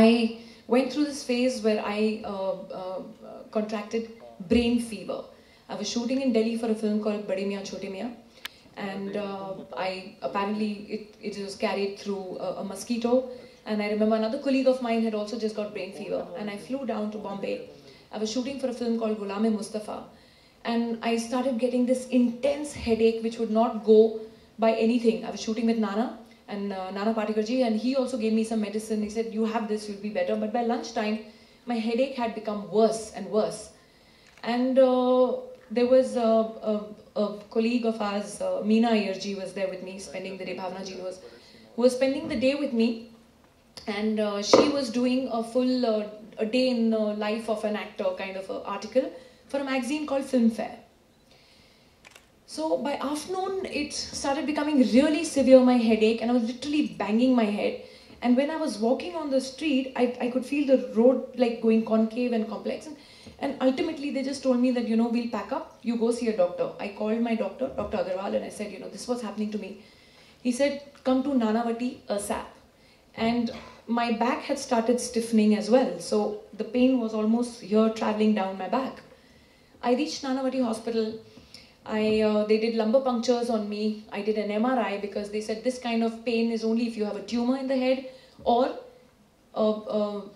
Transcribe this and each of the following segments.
I went through this phase where I contracted brain fever. I was shooting in Delhi for a film called Bade Miyan Chote Miyan, and it was carried through a mosquito. And I remember another colleague of mine had also just got brain fever, and I flew down to Bombay. I was shooting for a film called Ghulam-e-Mustafa, and I started getting this intense headache which would not go by anything. I was shooting with Nana, and Nana Patikarji, and he also gave me some medicine. He said, you have this, you'll be better. But by lunchtime, my headache had become worse and worse. And there was a colleague of ours, Meena Ayerji, was there with me, spending the day. Bhavna ji who was spending the day with me. And she was doing a full a day in the life of an actor kind of an article for a magazine called Filmfare. So by afternoon, it started becoming really severe, my headache, and I was literally banging my head. And when I was walking on the street, I could feel the road like going concave and complex. And ultimately, they just told me that, we'll pack up, you go see a doctor. I called my doctor, Dr. Agarwal, and I said, this was happening to me. He said, come to Nanavati ASAP. And my back had started stiffening as well. So the pain was almost here traveling down my back. I reached Nanavati Hospital. They did lumbar punctures on me. I did an MRI because they said this kind of pain is only if you have a tumor in the head or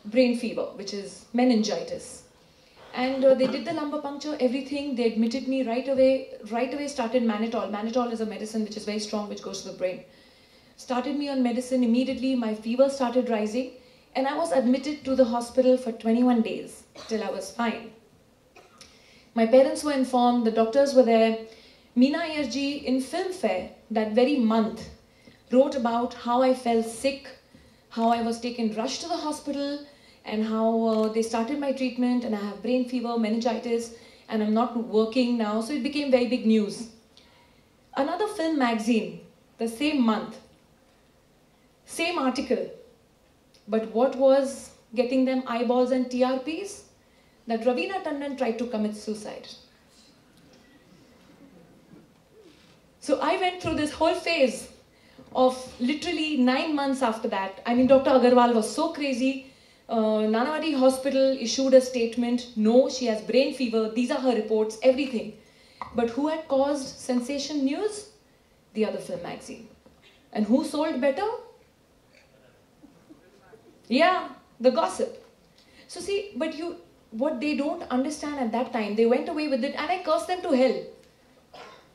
brain fever, which is meningitis. And they did the lumbar puncture, everything. They admitted me right away started mannitol. Mannitol is a medicine which is very strong, which goes to the brain. Started me on medicine immediately. My fever started rising. And I was admitted to the hospital for 21 days till I was fine. My parents were informed, the doctors were there. Meena Ayerji in Filmfare that very month wrote about how I fell sick, how I was rushed to the hospital, and how they started my treatment, and I have brain fever, meningitis, and I'm not working now. So it became very big news. Another film magazine, the same month, same article, but what was getting them eyeballs and TRPs? That Raveena Tandon tried to commit suicide. So I went through this whole phase of literally 9 months after that. I mean, Dr. Agarwal was so crazy. Nanavati Hospital issued a statement. No, she has brain fever. These are her reports, everything. But who had caused sensation news? The other film magazine. And who sold better? Yeah, the gossip. So see, but what they don't understand at that time, they went away with it, and I cursed them to hell.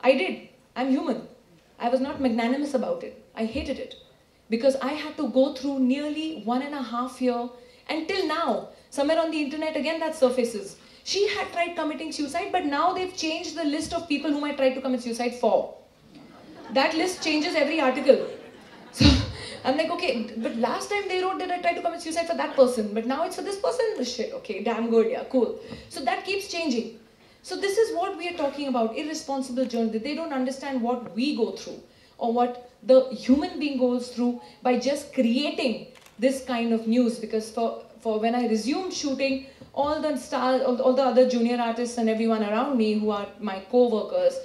I did. I'm human. I was not magnanimous about it. I hated it. Because I had to go through nearly 1.5 years, until now, somewhere on the internet, again that surfaces. She had tried committing suicide, but now they've changed the list of people whom I tried to commit suicide for. That list changes every article. So I'm like, okay, but last time they wrote that I tried to commit suicide for that person, but now it's for this person. Shit, okay, damn good, yeah, cool. So that keeps changing. So this is what we are talking about, irresponsible journalists. They don't understand what we go through or what the human being goes through by just creating this kind of news. Because for when I resumed shooting, all the stars, all the other junior artists and everyone around me who are my co-workers,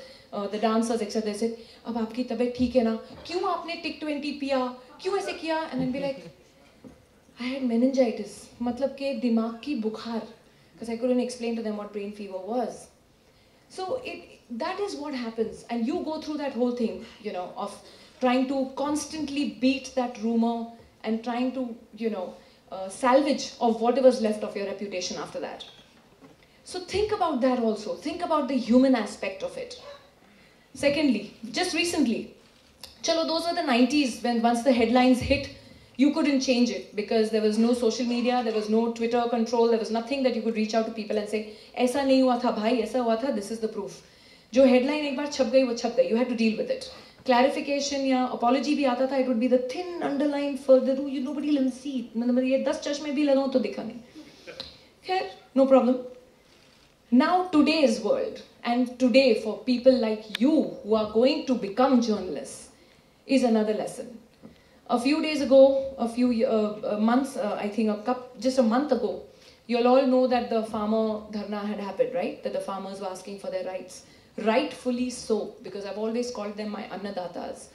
the dancers, etc. They said, "Ab aapki tabiyat theek hai na? Kyun aapne Tic 20 piya? Kyun aise kiya?" And I'd be like, I had meningitis. Matlab ke dimag ki bukhar. Because I couldn't explain to them what brain fever was. So that is what happens. And you go through that whole thing, of trying to constantly beat that rumor and trying to, salvage of whatever's left of your reputation after that. So think about that also. Think about the human aspect of it. Secondly, just recently, chalo, those were the 90s when once the headlines hit, you couldn't change it because there was no social media, there was no Twitter control, there was nothing that you could reach out to people and say, "Aisa nahi hua tha bhai, aisa hua tha, this is the proof." Jo headline ek baar chhap gayi, wo chhap gayi. You had to deal with it. Clarification ya apology bhi aata tha, it would be the thin underline further, nobody will see it. Matlab ye 10 chashme bhi lagaun to dikha nahi. Khair, no problem. Now today's world, and today for people like you who are going to become journalists, is another lesson. A few days ago, a few months, I think just a month ago, you'll all know that the farmer dharna had happened, right? That the farmers were asking for their rights. Rightfully so, because I've always called them my annadatas.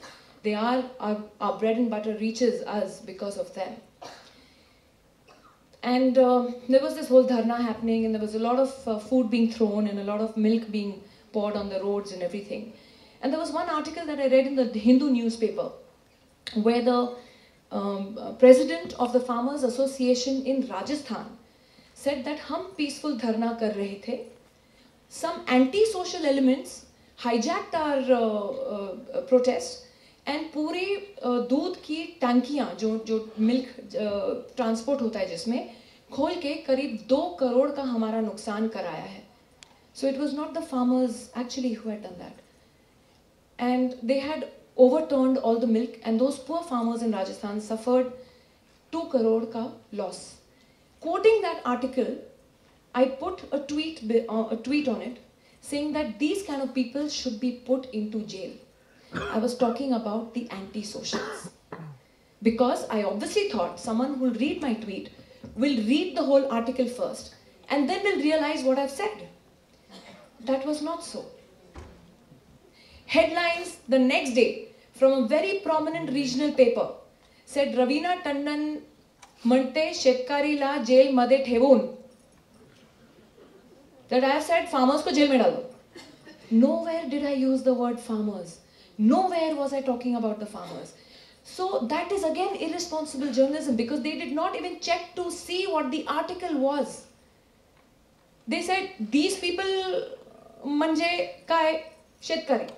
They are, our bread and butter reaches us because of them. And there was this whole dharna happening, and there was a lot of food being thrown and a lot of milk being poured on the roads and everything. And there was one article that I read in the Hindu newspaper where the president of the Farmers Association in Rajasthan said that hum peaceful dharna kar rahe the. Some anti-social elements hijacked our protest and पूरे दूध की टंकियां जो milk transport होता है जिसमें खोल के करीब 2 करोड़ का हमारा नुकसान कराया है. So it was not the farmers actually who had done that. And they had overturned all the milk, and those poor farmers in Rajasthan suffered 2 crore ka loss. Quoting that article, I put a tweet on it saying that these kind of people should be put into jail. I was talking about the anti-socials. Because I obviously thought someone who will read my tweet will read the whole article first and then will realize what I've said. That was not so. Headlines the next day from a very prominent regional paper said Ravina Tandon Mante Shetkari-la jail made thevun. That I have said farmers ko jail mein dalo. Nowhere did I use the word farmers. Nowhere was I talking about the farmers. So that is again irresponsible journalism, because they did not even check to see what the article was. They said these people manje kai shetkari.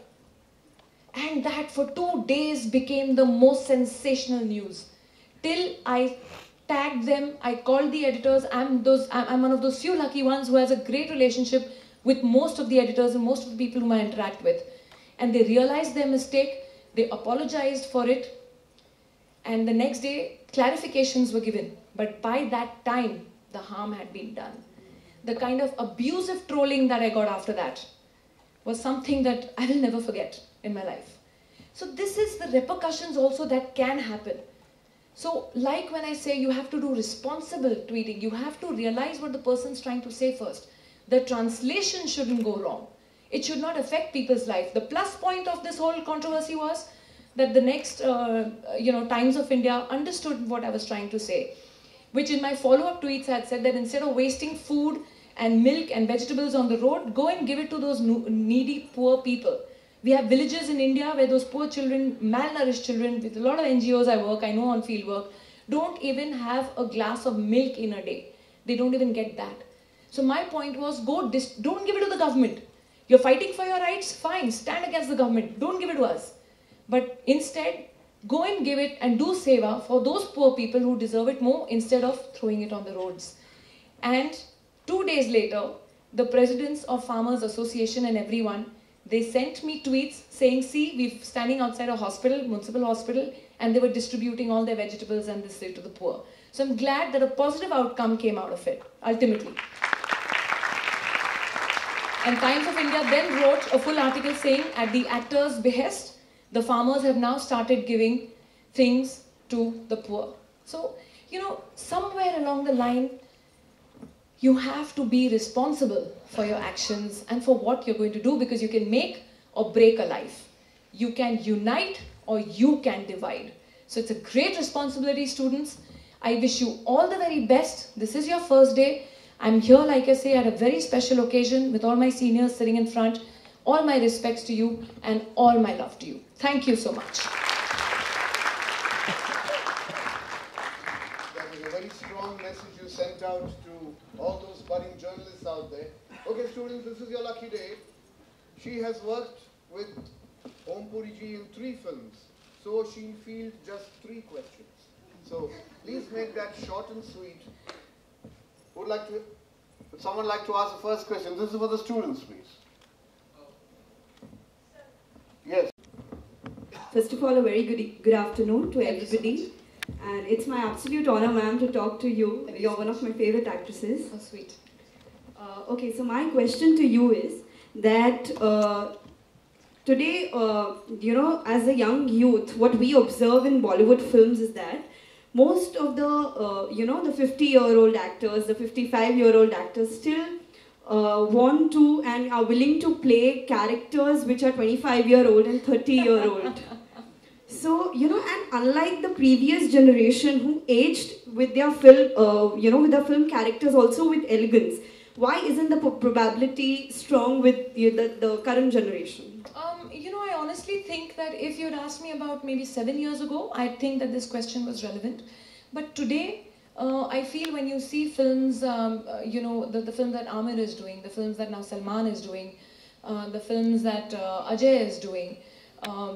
And that for 2 days became the most sensational news. Till I tagged them, I called the editors. I'm one of those few lucky ones who has a great relationship with most of the editors and most of the people whom I interact with. And they realized their mistake, they apologized for it, and the next day clarifications were given. But by that time, the harm had been done. The kind of abusive trolling that I got after that was something that I will never forget in my life. So this is the repercussions also that can happen. So like when I say you have to do responsible tweeting, you have to realize what the person's trying to say first. The translation shouldn't go wrong. It should not affect people's life. The plus point of this whole controversy was that the next Times of India understood what I was trying to say, which in my follow-up tweets I had said that instead of wasting food and milk and vegetables on the road, go and give it to those needy poor people. We have villages in India where those poor children, malnourished children, with a lot of NGOs I work, I know on field work, don't even have a glass of milk in a day. They don't even get that. So my point was, don't give it to the government. You're fighting for your rights, fine, stand against the government, don't give it to us. But instead, go and give it and do seva for those poor people who deserve it more instead of throwing it on the roads. And 2 days later, the presidents of Farmers Association and everyone, they sent me tweets saying, see, we're standing outside a hospital, municipal hospital, and they were distributing all their vegetables and this to the poor. So I'm glad that a positive outcome came out of it, ultimately. And Times of India then wrote a full article saying, at the actors' behest, the farmers have now started giving things to the poor. So, somewhere along the line, you have to be responsible for your actions and for what you're going to do, because you can make or break a life. You can unite or you can divide. So it's a great responsibility, students. I wish you all the very best. This is your first day. I'm here, like I say, at a very special occasion with all my seniors sitting in front. All my respects to you and all my love to you. Thank you so much. That was a very strong message you sent out to all those budding journalists out there. Okay, students, this is your lucky day. She has worked with Om Puri ji in 3 films, so she'll field just 3 questions. So please make that short and sweet. Would someone like to ask the first question? This is for the students, please. Yes. First of all, a very good afternoon to everybody. And it's my absolute honor, ma'am, to talk to you. You're one of my favorite actresses. Oh, sweet. Okay, so my question to you is that today, as a young youth, what we observe in Bollywood films is that most of the, the 50-year-old actors, the 55-year-old actors still want to and are willing to play characters which are 25-year-old and 30-year-old. So, you know, and unlike the previous generation who aged with their film, with the film characters also with elegance, why isn't the probability strong with the current generation? I honestly think that if you'd asked me about maybe 7 years ago, I think that this question was relevant. But today, I feel when you see films, the film that Aamir is doing, the films that now Salman is doing, the films that Ajay is doing,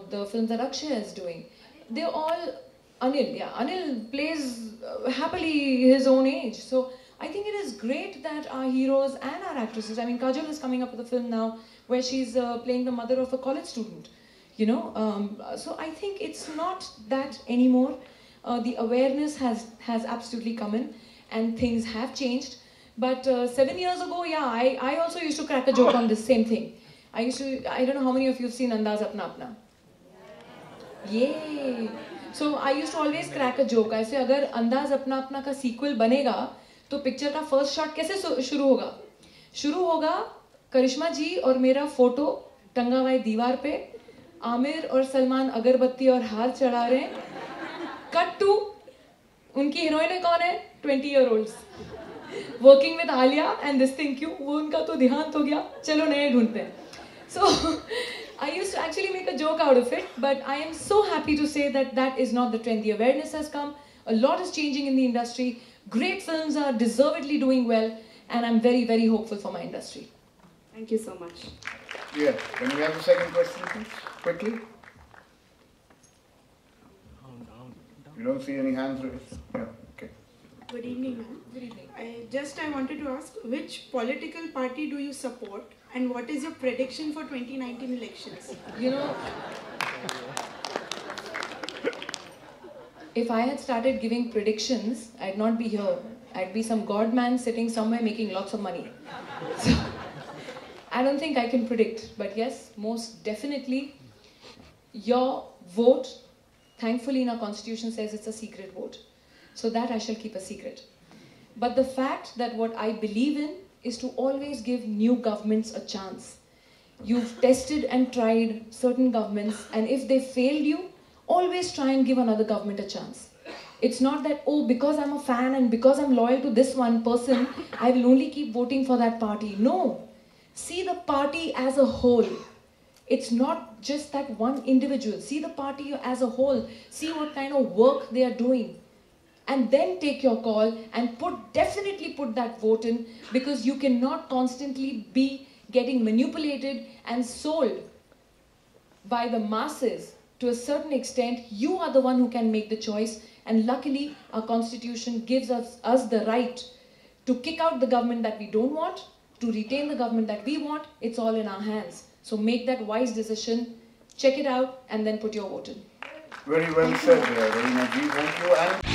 the films that Akshay is doing, they're all Anil plays happily his own age. So I think it is great that our heroes and our actresses, I mean Kajol is coming up with a film now where she's playing the mother of a college student, so I think it's not that anymore. The awareness has absolutely come in and things have changed. But 7 years ago, yeah, I also used to crack a joke on this same thing. I don't know how many of you have seen Andaz Apna Apna. Yay! So I used to always crack a joke. I say, अगर Andaz Apna Apna का sequel बनेगा, तो picture का first shot कैसे शुरू होगा? शुरू होगा करिश्मा जी और मेरा फोटो टंगा हुआ है दीवार पे, आमिर और सलमान अगरबत्ती और हार चढ़ा रहे हैं. Cut to उनकी हीरोइन कौन है? 20-year-olds working with Alia and this thing क्यों? वो उनका तो देहांत हो गया, चलो नए ढूंढते हैं. So I used to actually make a joke out of it, but I am so happy to say that that is not the trend. The awareness has come. A lot is changing in the industry. Great films are deservedly doing well, and I'm very, very hopeful for my industry. Thank you so much. Yeah, can we have the second question, please? Quickly. You don't see any hands raised? Yeah, okay. Good evening, ma'am. Good evening. I wanted to ask, which political party do you support and what is your prediction for 2019 elections? If I had started giving predictions, I'd not be here. I'd be some god man sitting somewhere making lots of money. So, I don't think I can predict. But yes, most definitely, your vote, thankfully in our constitution says it's a secret vote. So that I shall keep a secret. But the fact that what I believe in is to always give new governments a chance. You've tested and tried certain governments, and if they failed you, always try and give another government a chance. It's not that, oh, because I'm a fan and because I'm loyal to this one person, I will only keep voting for that party. No. See the party as a whole. It's not just that one individual. See the party as a whole. See what kind of work they are doing. And then take your call and definitely put that vote in, because you cannot constantly be getting manipulated and sold by the masses. To a certain extent, you are the one who can make the choice, and luckily our constitution gives us the right to kick out the government that we don't want, to retain the government that we want. It's all in our hands. So make that wise decision, check it out, and then put your vote in. Very well said, Reena ji. Thank you. And